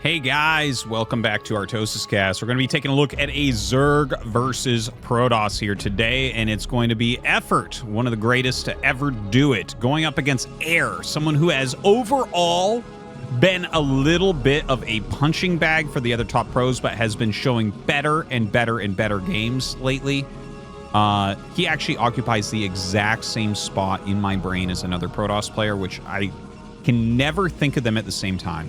Hey guys, welcome back to ArtosisCasts. We're going to be taking a look at a ZERG versus Protoss here today, and it's going to be Effort, one of the greatest to ever do it, going up against Air, someone who has overall been a little bit of a punching bag for the other top pros, but has been showing better and better and better games lately. He actually occupies the exact same spot in my brain as another Protoss player, which I can never think of them at the same time.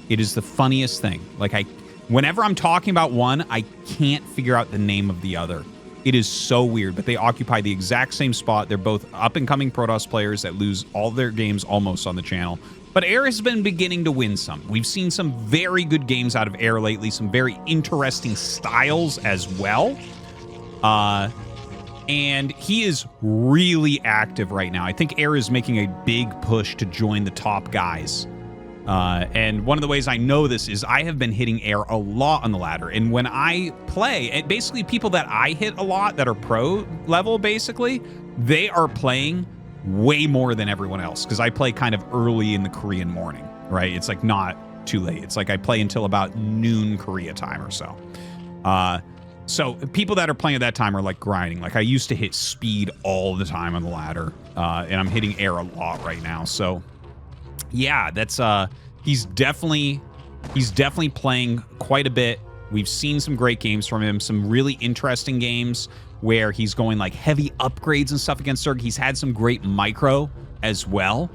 It is the funniest thing. Like, whenever I'm talking about one, I can't figure out the name of the other. It is so weird, but they occupy the exact same spot. They're both up-and-coming Protoss players that lose all their games almost on the channel. But Air has been beginning to win some. We've seen some very good games out of Air lately, some very interesting styles as well. And he is really active right now. I think Air is making a big push to join the top guys. And one of the ways I know this is I have been hitting Air a lot on the ladder. And when I play, basically people that I hit a lot that are pro level, basically, they are playing way more than everyone else. Because I play kind of early in the Korean morning, right? It's like not too late. It's like I play until about noon Korea time or so. So people that are playing at that time are like grinding. Like I used to hit speed all the time on the ladder. And I'm hitting Air a lot right now. So yeah, that's he's definitely playing quite a bit. We've seen some great games from him, some really interesting games where he's going like heavy upgrades and stuff against ZERG. He's had some great micro as well.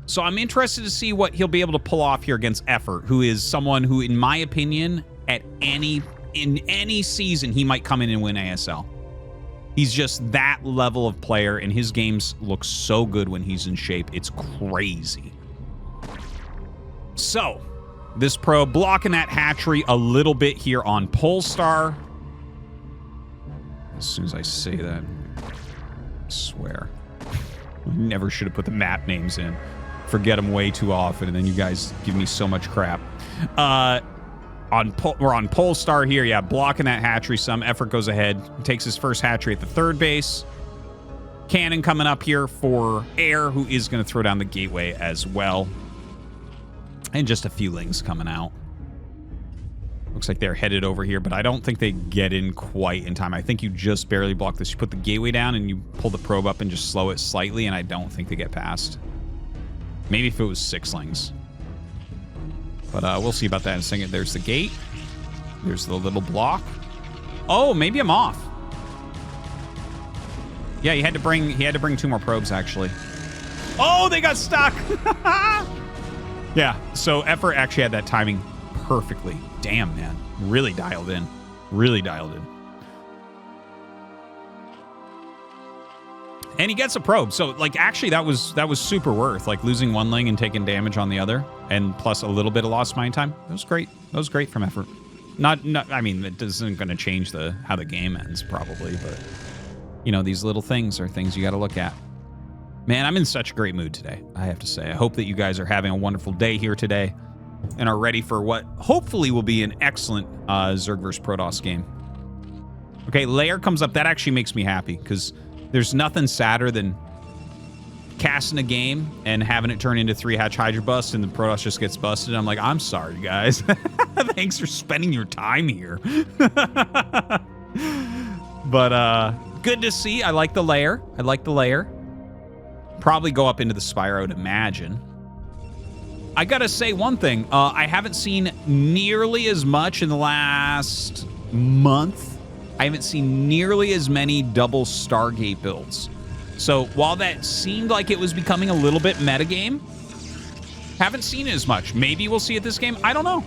So I'm interested to see what he'll be able to pull off here against Effort, who is someone who, in my opinion, in any season, he might come in and win ASL. He's just that level of player, and his games look so good when he's in shape. It's crazy. So, this pro blocking that hatchery a little bit here on Polestar. As soon as I say that, I swear. I never should have put the map names in. Forget them way too often, and then you guys give me so much crap. We're on Polestar here. Yeah, blocking that hatchery some. Effort goes ahead. Takes his first hatchery at the third base. Cannon coming up here for Air, who is going to throw down the gateway as well. And just a few lings coming out. Looks like they're headed over here, but I don't think they get in quite in time. I think you just barely block this. You put the gateway down and you pull the probe up and just slow it slightly, and I don't think they get past. Maybe if it was 6 lings. But we'll see about that in a second. There's the gate. There's the little block. Oh, maybe I'm off. Yeah, he had to bring 2 more probes, actually. Oh, they got stuck! Yeah, so Effort actually had that timing perfectly. Damn, man. Really dialed in. Really dialed in. And he gets a probe. So, like, actually, that was super worth. Like, losing 1 ling and taking damage on the other. And plus a little bit of lost mine time. That was great. That was great from Effort. Not I mean, it isn't going to change how the game ends, probably. But, you know, these little things are things you got to look at. Man, I'm in such a great mood today, I have to say. I hope that you guys are having a wonderful day here today and are ready for what hopefully will be an excellent ZERG vs. Protoss game. Okay, Lair comes up. That actually makes me happy because there's nothing sadder than casting a game and having it turn into 3-hatch Hydra bust and the Protoss just gets busted. I'm like, I'm sorry, guys. Thanks for spending your time here. But good to see. I like the Lair. I like the Lair. Probably go up into the Spyro, I'd imagine. I gotta say one thing. I haven't seen nearly as much in the last month. I haven't seen nearly as many double Stargate builds. So while that seemed like it was becoming a little bit metagame, haven't seen it as much. Maybe we'll see it this game. I don't know.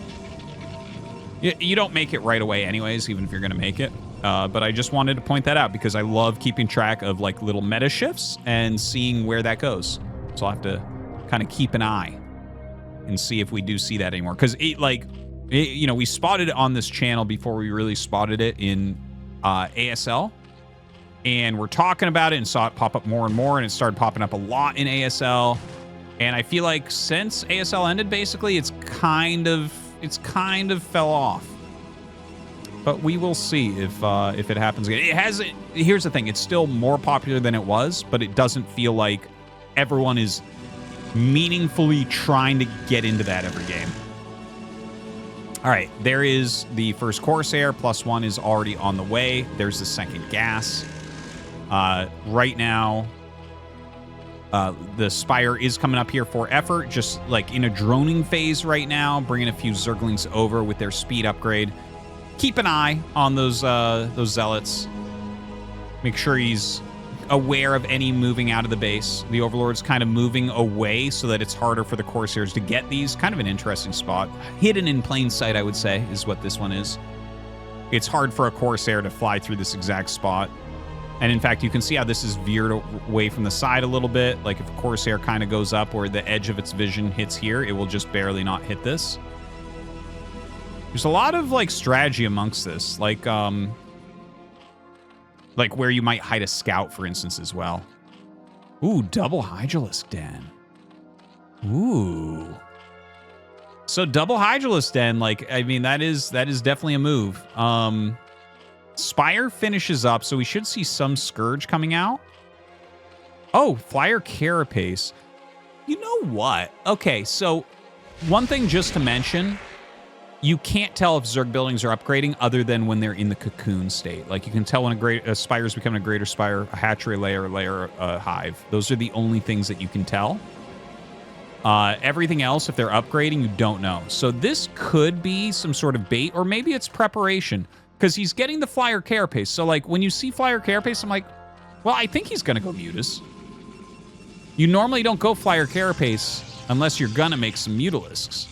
You don't make it right away anyways, even if you're gonna make it. But I just wanted to point that out because I love keeping track of like little meta shifts and seeing where that goes. So I'll have to kind of keep an eye and see if we do see that anymore. Because you know, we spotted it on this channel before we really spotted it in ASL. And we're talking about it and saw it pop up more and more, and it started popping up a lot in ASL. And I feel like since ASL ended, basically, it's kind of fell off. But we will see if it happens again. It has. Here's the thing: it's still more popular than it was, but it doesn't feel like everyone is meaningfully trying to get into that every game. All right, there is the first Corsair. +1 is already on the way. There's the second gas. Right now, the Spire is coming up here for effort, just like in a droning phase right now, bringing a few Zerglings over with their speed upgrade. Keep an eye on those Zealots. Make sure he's aware of any moving out of the base. The Overlord's kind of moving away so that it's harder for the Corsairs to get these. Kind of an interesting spot. Hidden in plain sight, I would say, is what this one is. It's hard for a Corsair to fly through this exact spot. And in fact, you can see how this is veered away from the side a little bit. Like if a Corsair kind of goes up where the edge of its vision hits here, it will just barely not hit this. There's a lot of like strategy amongst this. Like where you might hide a scout, for instance, as well. Ooh, double Hydralisk Den. Ooh. So double Hydralisk Den, like, I mean, that is definitely a move. Spire finishes up, so we should see some Scourge coming out. Oh, Flyer Carapace. You know what? Okay, so one thing just to mention, you can't tell if Zerg buildings are upgrading other than when they're in the cocoon state. Like, you can tell when a spire is becoming a greater spire, a hatchery layer, a hive. Those are the only things that you can tell. Everything else, if they're upgrading, you don't know. So this could be some sort of bait, or maybe it's preparation, because he's getting the Flyer Carapace. So, like, when you see Flyer Carapace, I'm like, well, I think he's going to go Mutas. You normally don't go Flyer Carapace unless you're going to make some Mutalisks.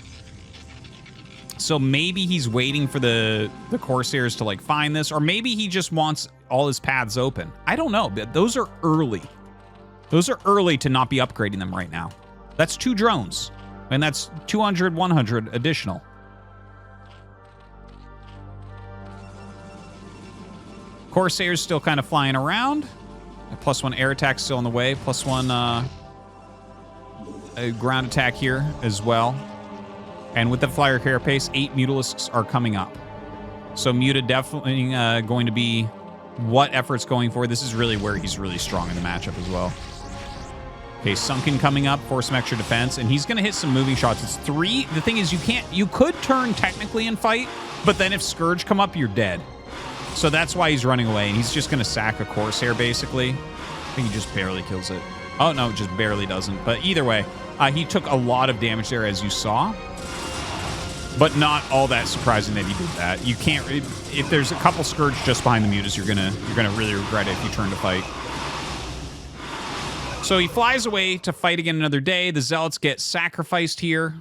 So maybe he's waiting for the Corsairs to, like, find this, or maybe he just wants all his paths open. I don't know, but those are early. Those are early to not be upgrading them right now. That's 2 drones, and that's 200, 100 additional. Corsairs still kind of flying around. A +1 air attack still on the way. +1 ground attack here as well. And with the Flyer Carapace, 8 Mutalisks are coming up. So Muta definitely going to be what effort's going for. This is really where he's really strong in the matchup as well. Okay, Sunken coming up for some extra defense, and he's going to hit some moving shots. It's 3. The thing is, you could turn technically and fight, but then if Scourge come up, you're dead. So that's why he's running away, and he's just going to sack a Corsair, basically. I think he just barely kills it. Oh, no, just barely doesn't. But either way, he took a lot of damage there, as you saw. But not all that surprising that he did that. You can't... If there's a couple Scourge just behind the Mutas, you're gonna really regret it if you turn to fight. So he flies away to fight again another day. The Zealots get sacrificed here.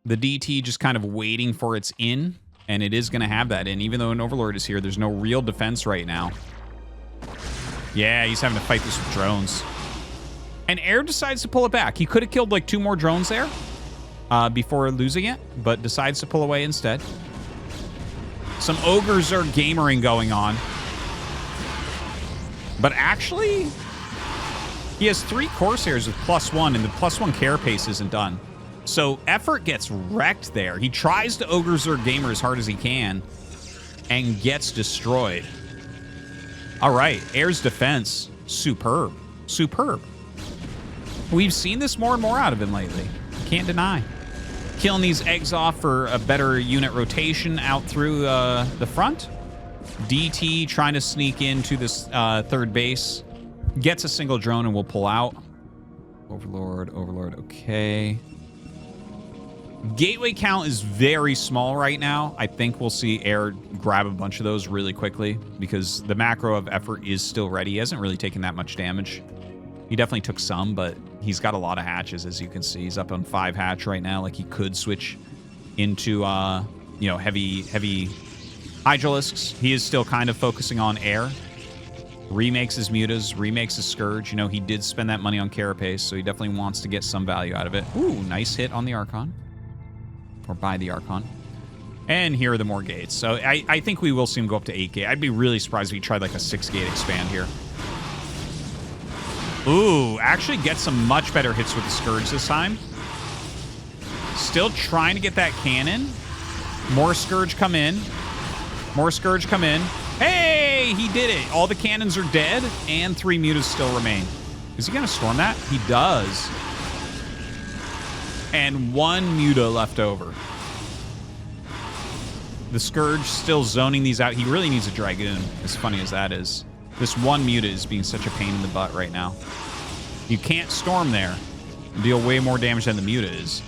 The DT just kind of waiting for its in. And it is going to have that in. Even though an Overlord is here, there's no real defense right now. Yeah, he's having to fight this with drones. And Air decides to pull it back. He could have killed like 2 more drones there before losing it, but decides to pull away instead. Some Ogre Zerg gamering going on. But actually, he has 3 Corsairs with +1, and the +1 Carapace isn't done. So effort gets wrecked there. He tries to Ogre Zerg Gamer as hard as he can and gets destroyed. All right, Air's defense, superb. Superb. We've seen this more and more out of him lately. Can't deny. Killing these eggs off for a better unit rotation out through the front. DT trying to sneak into this third base. Gets a single drone and will pull out. Overlord, okay. Gateway count is very small right now. I think we'll see Air grab a bunch of those really quickly because the macro of effort is still ready. He hasn't really taken that much damage. He definitely took some, but he's got a lot of hatches, as you can see. He's up on 5 hatch right now. Like, he could switch into, you know, heavy Hydralisks. He is still kind of focusing on Air. Remakes his Mutas, remakes his Scourge. You know, he did spend that money on Carapace, so he definitely wants to get some value out of it. Ooh, nice hit on the Archon. Or by the Archon. And here are the more gates. So I think we will see him go up to 8 gate. I'd be really surprised if he tried like a 6 gate expand here. Ooh, actually gets some much better hits with the Scourge this time. Still trying to get that cannon. More Scourge come in. More Scourge come in. Hey, he did it. All the cannons are dead, and 3 Mutas still remain. Is he going to storm that? He does. And 1 Muta left over. The Scourge still zoning these out. He really needs a Dragoon, as funny as that is. This one Muta is being such a pain in the butt right now. You can't Storm there and deal way more damage than the Muta is.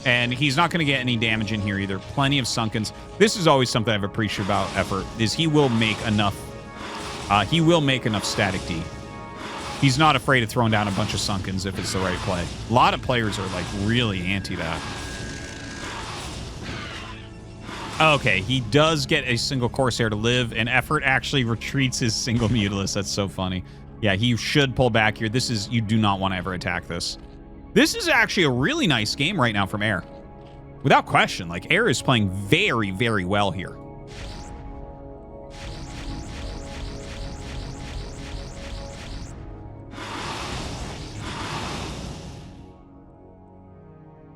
And he's not going to get any damage in here either. Plenty of Sunkens. This is always something I've appreciated about Effort, is he will make enough static D. He's not afraid of throwing down a bunch of Sunkens if it's the right play. A lot of players are like really anti that. Okay, he does get a single Corsair to live, and Effort actually retreats his single Mutalisk. That's so funny. Yeah, he should pull back here. This is, you do not want to ever attack this. This is actually a really nice game right now from Air. Without question, like, Air is playing very, very well here.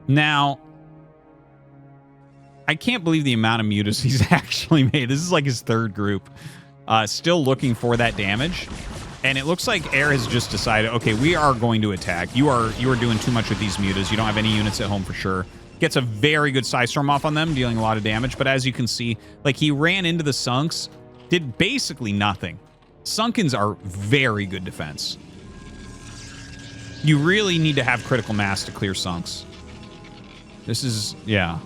Now, I can't believe the amount of mutas he's actually made. This is like his third group. Still looking for that damage. And it looks like Air has just decided, okay, we are going to attack. You are doing too much with these mutas. You don't have any units at home for sure. Gets a very good Psystorm off on them, dealing a lot of damage. But as you can see, like, he ran into the Sunks, did basically nothing. Sunkens are very good defense. You really need to have critical mass to clear Sunks. This is, yeah.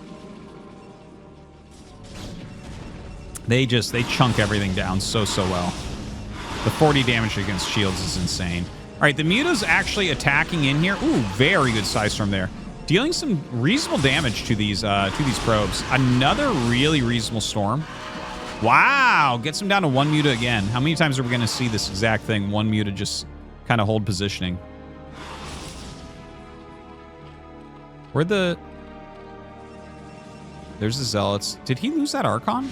They chunk everything down so well. The 40 damage against shields is insane. All right, the Muta's actually attacking in here. Ooh, very good Psystorm there. Dealing some reasonable damage to these probes. Another really reasonable Storm. Wow, gets him down to one Muta again. How many times are we going to see this exact thing? One Muta just kind of hold positioning. Where'd the... There's the Zealots. Did he lose that Archon?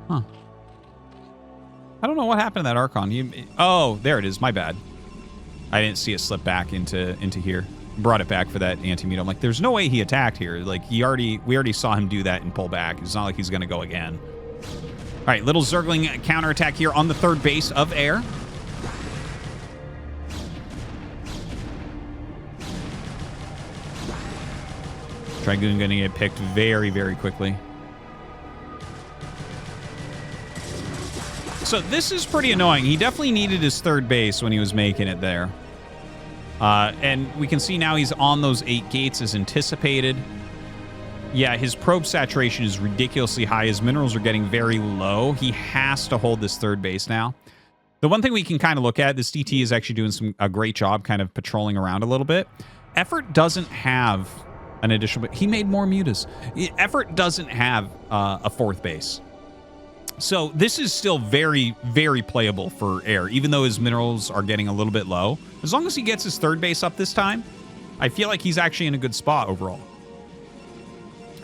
Huh. I don't know what happened to that Archon. Oh, there it is. My bad. I didn't see it slip back into here. Brought it back for that anti-muta. I'm like, there's no way he attacked here. Like, we already saw him do that and pull back. It's not like he's going to go again. All right, little Zergling counterattack here on the third base of Air. Dragoon going to get picked very, very quickly. So this is pretty annoying. He definitely needed his third base when he was making it there. And we can see now he's on those 8 gates as anticipated. Yeah, his probe saturation is ridiculously high. His minerals are getting very low. He has to hold this third base now. The one thing we can kind of look at, this DT is actually doing a great job kind of patrolling around a little bit. Effort doesn't have an additional... He made more mutas. Effort doesn't have a fourth base. So this is still very, very playable for Air, even though his minerals are getting a little bit low. As long as he gets his third base up this time, I feel like he's actually in a good spot overall.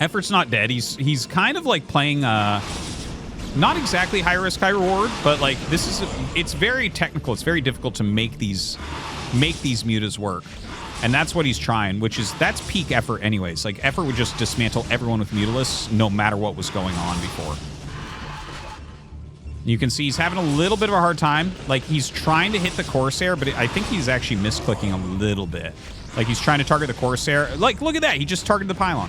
Effort's not dead. He's kind of like playing not exactly high risk, high reward, but like it's very technical. It's very difficult to make these mutas work. And that's what he's trying, that's peak Effort anyways. Like, Effort would just dismantle everyone with Mutalisks no matter what was going on before. You can see he's having a little bit of a hard time. Like, he's trying to hit the Corsair, but I think he's actually misclicking a little bit. Like, he's trying to target the Corsair. Like, look at that. He just targeted the pylon.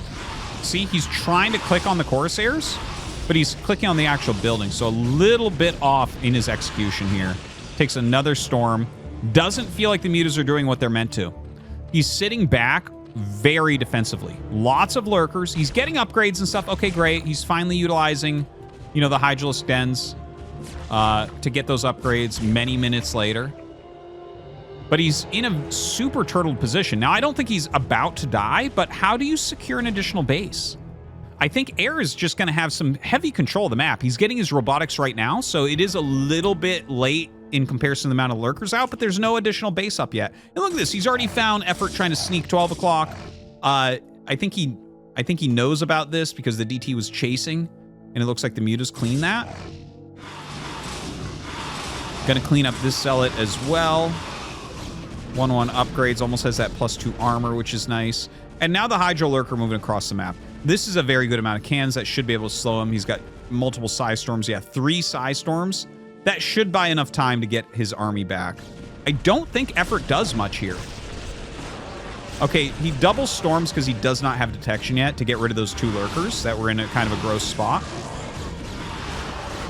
See, he's trying to click on the Corsairs, but he's clicking on the actual building. So a little bit off in his execution here. Takes another Storm. Doesn't feel like the mutas are doing what they're meant to. He's sitting back very defensively. Lots of lurkers. He's getting upgrades and stuff. Okay, great. He's finally utilizing, you know, the Hydralisk Dens to get those upgrades many minutes later. But he's in a super turtled position. Now, I don't think he's about to die, but how do you secure an additional base? I think Air is just going to have some heavy control of the map. He's getting his robotics right now, so it is a little bit late in comparison to the amount of lurkers out, but there's no additional base up yet. And look at this. He's already found Effort trying to sneak 12 o'clock. I think he knows about this because the DT was chasing, and it looks like the mutas clean that. Gonna clean up this Zealot as well. 1/1 upgrades, almost has that +2 armor, which is nice. And now the Hydro Lurker moving across the map. This is a very good amount of cans that should be able to slow him. He's got multiple Psystorms. Yeah, 3 Psystorms. That should buy enough time to get his army back. I don't think Effort does much here. Okay, he double storms because he does not have detection yet to get rid of those 2 lurkers that were in a kind of a gross spot.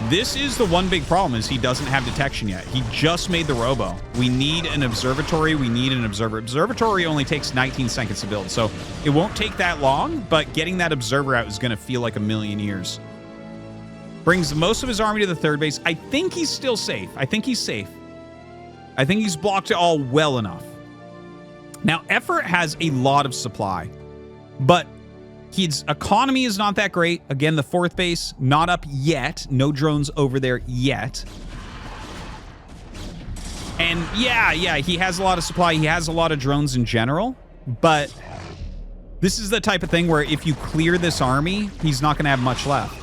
This is the one big problem, is he doesn't have detection yet. He just made the robo. We need an observatory. We need an observer. Observatory only takes 19 seconds to build, so it won't take that long, but getting that observer out is going to feel like a million years. Brings most of his army to the 3rd base. I think he's still safe. I think he's safe. I think he's blocked it all well enough. Now, Effort has a lot of supply, but his economy is not that great. Again, the 4th base, not up yet. No drones over there yet. And yeah, he has a lot of supply. He has a lot of drones in general, but this is the type of thing where if you clear this army, he's not going to have much left.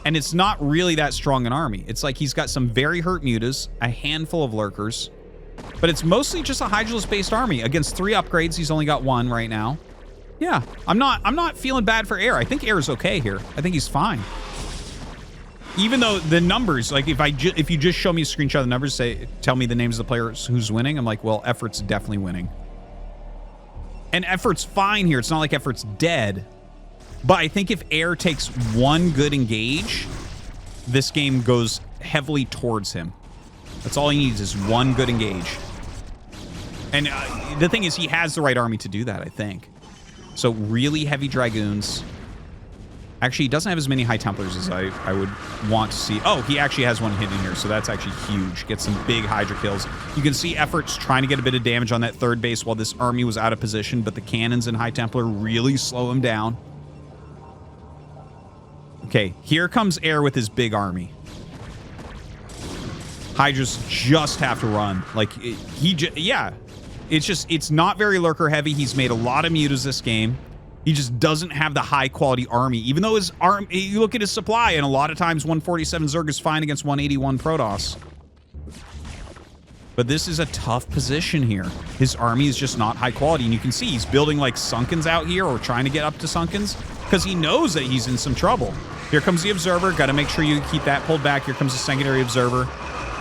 And it's not really that strong an army. It's like he's got some very hurt mutas, a handful of lurkers, but it's mostly just a Hydralisk-based army. Against 3 upgrades, he's only got 1 right now. Yeah, I'm not feeling bad for Air. I think Air is okay here. I think he's fine. Even though the numbers, like if you just show me a screenshot of the numbers, tell me the names of the players who's winning, I'm like, well, Effort's definitely winning. And Effort's fine here. It's not like Effort's dead. But I think if Air takes 1 good engage, this game goes heavily towards him. That's all he needs is 1 good engage. And the thing is, he has the right army to do that, I think. So really heavy Dragoons. Actually, he doesn't have as many High Templars as I would want to see. Oh, he actually has 1 hidden here, so that's actually huge. Gets some big Hydra kills. You can see Effort's trying to get a bit of damage on that 3rd base while this army was out of position, but the cannons and High Templar really slow him down. Okay, here comes Air with his big army. Hydras just have to run. Like, yeah. It's not very lurker heavy. He's made a lot of mutas this game. He just doesn't have the high quality army. Even though his arm, you look at his supply, and a lot of times 147 Zerg is fine against 181 Protoss. But this is a tough position here. His army is just not high quality, and you can see he's building like Sunkens out here, or trying to get up to Sunkens, because he knows that he's in some trouble. Here comes the Observer. Got to make sure you keep that pulled back. Here comes the secondary Observer.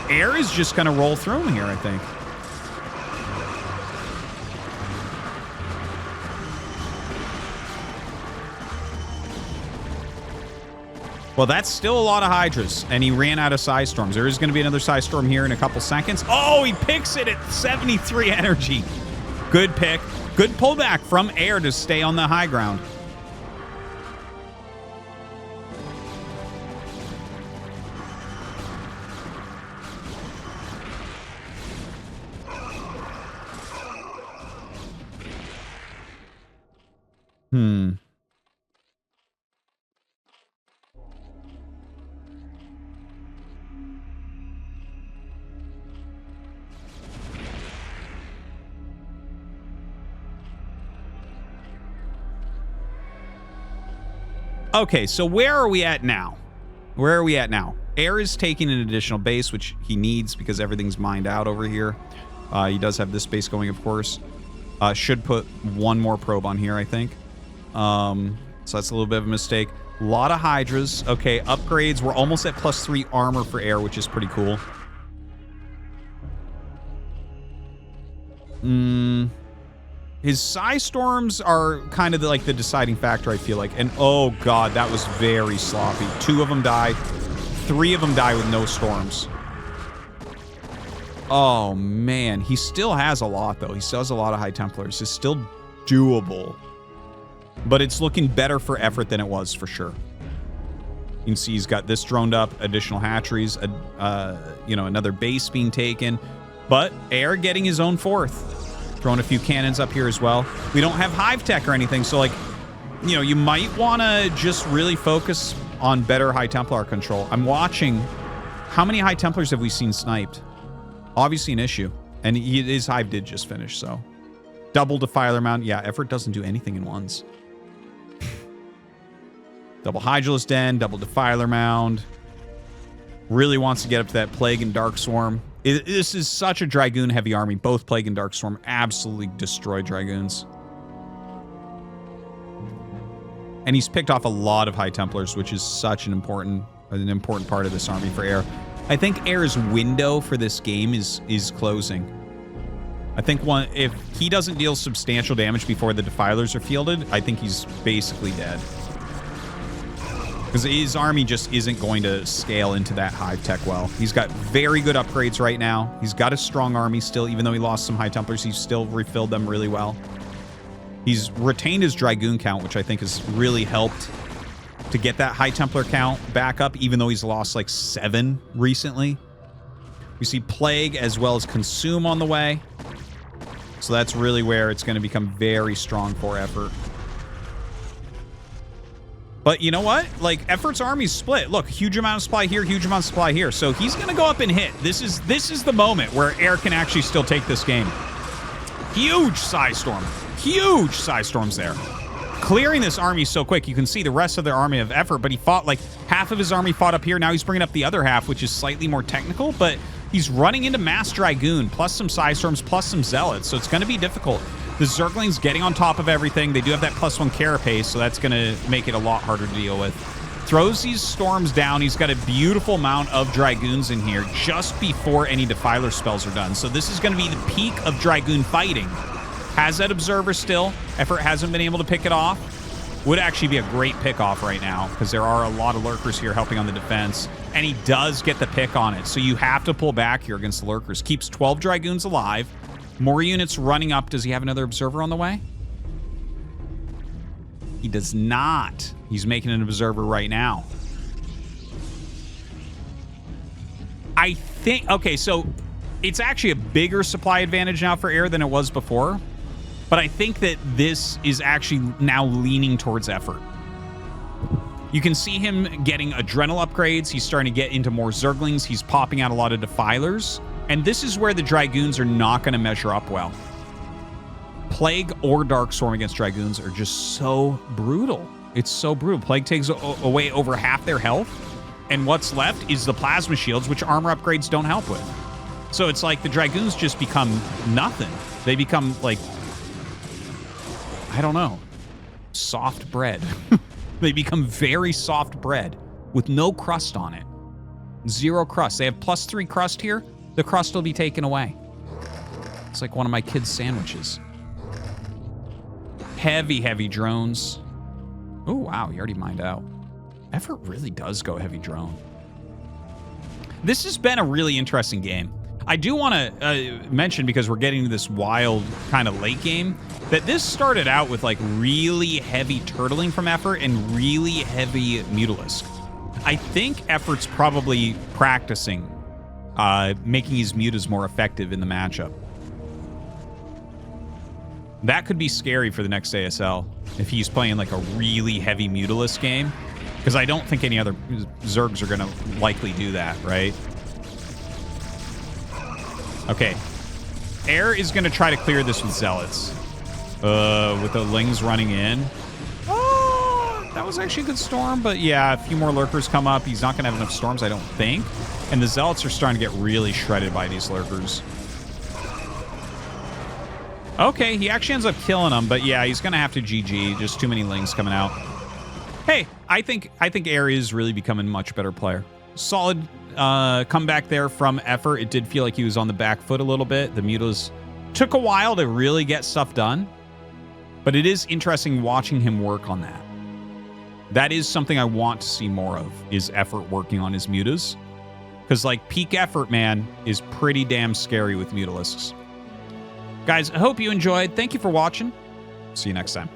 Air is just going to roll through him here, I think. Well, that's still a lot of Hydras, and he ran out of Psy Storms. There is going to be another Psy Storm here in a couple seconds. Oh, he picks it at 73 energy. Good pick. Good pullback from Air to stay on the high ground. Okay, so where are we at now? Where are we at now? Air is taking an additional base, which he needs because everything's mined out over here. He does have this base going, of course. Should put 1 more probe on here, I think. So that's a little bit of a mistake. A lot of Hydras. Okay, upgrades. We're almost at +3 armor for Air, which is pretty cool. His Psy Storms are kind of like the deciding factor, I feel like. And oh god, that was very sloppy. 2 of them died. 3 of them died with no storms. Oh man, he still has a lot though. He still has a lot of High Templars. It's still doable. But it's looking better for Effort than it was for sure. You can see he's got this droned up, additional hatcheries, you know, another base being taken. But Air getting his own 4th. Throwing a few cannons up here as well. We don't have Hive Tech or anything, so like, you know, you might want to just really focus on better High Templar control. I'm watching. How many High Templars have we seen sniped? Obviously an issue. And his Hive did just finish, so. Double Defiler Mound. Yeah, Effort doesn't do anything in ones. Double Hydralisk Den, double Defiler Mound. Really wants to get up to that Plague and Dark Swarm. This is such a Dragoon-heavy army. Both Plague and Dark Swarm absolutely destroy Dragoons. And he's picked off a lot of High Templars, which is such an important part of this army for Air. I think Air's window for this game is closing. I think if he doesn't deal substantial damage before the Defilers are fielded, I think he's basically dead. Because his army just isn't going to scale into that hive tech well. He's got very good upgrades right now. He's got a strong army still, even though he lost some High Templars, he's still refilled them really well. He's retained his Dragoon count, which I think has really helped to get that High Templar count back up, even though he's lost like 7 recently. We see Plague as well as Consume on the way. So that's really where it's going to become very strong for Effort. But you know what? Like, Effort's army's split. Look, huge amount of supply here, huge amount of supply here. So he's going to go up and hit. This is the moment where Air can actually still take this game. Huge Psy Storm. Huge Psy Storms there. Clearing this army so quick. You can see the rest of their army of Effort, but he fought like half of his army fought up here. Now he's bringing up the other half, which is slightly more technical, but he's running into Mass Dragoon, plus some Psy Storms, plus some Zealots, so it's going to be difficult. The Zergling's getting on top of everything. They do have that +1 carapace, so that's going to make it a lot harder to deal with. Throws these storms down. He's got a beautiful amount of Dragoons in here just before any Defiler spells are done. So this is going to be the peak of Dragoon fighting. Has that Observer still. Effort hasn't been able to pick it off. Would actually be a great pick off right now because there are a lot of Lurkers here helping on the defense. And he does get the pick on it. So you have to pull back here against the Lurkers. Keeps 12 Dragoons alive. More units running up. Does he have another Observer on the way? He does not. He's making an Observer right now. I think... Okay, so it's actually a bigger supply advantage now for Air than it was before. But I think that this is actually now leaning towards Effort. You can see him getting Adrenal upgrades. He's starting to get into more Zerglings. He's popping out a lot of Defilers. And this is where the Dragoons are not going to measure up well. Plague or Dark Storm against Dragoons are just so brutal. It's so brutal. Plague takes away over half their health. And what's left is the Plasma Shields, which armor upgrades don't help with. So it's like the Dragoons just become nothing. They become like... I don't know. Soft bread. They become very soft bread with no crust on it. 0 crust. They have +3 crust here. The crust will be taken away. It's like one of my kids' sandwiches. Heavy, heavy drones. Oh, wow. He already mined out. Effort really does go heavy drone. This has been a really interesting game. I do want to mention, because we're getting to this wild kind of late game, that this started out with like really heavy turtling from Effort and really heavy Mutalisk. I think Effort's probably practicing making his mutas more effective in the matchup. That could be scary for the next ASL if he's playing like a really heavy Mutalisk game, because I don't think any other Zergs are going to likely do that, right? Okay. Air is going to try to clear this with Zealots. With the Lings running in. Oh, that was actually a good storm, but yeah, a few more Lurkers come up. He's not going to have enough storms, I don't think. And the Zealots are starting to get really shredded by these Lurkers. Okay, he actually ends up killing them, but yeah, he's going to have to GG. Just too many Lings coming out. Hey, I think Air is really becoming a much better player. Solid comeback there from Effort. It did feel like he was on the back foot a little bit. The Mutas took a while to really get stuff done, but it is interesting watching him work on that. That is something I want to see more of, is Effort working on his Mutas. Because, like, peak Effort, man, is pretty damn scary with Mutalisks. Guys, I hope you enjoyed. Thank you for watching. See you next time.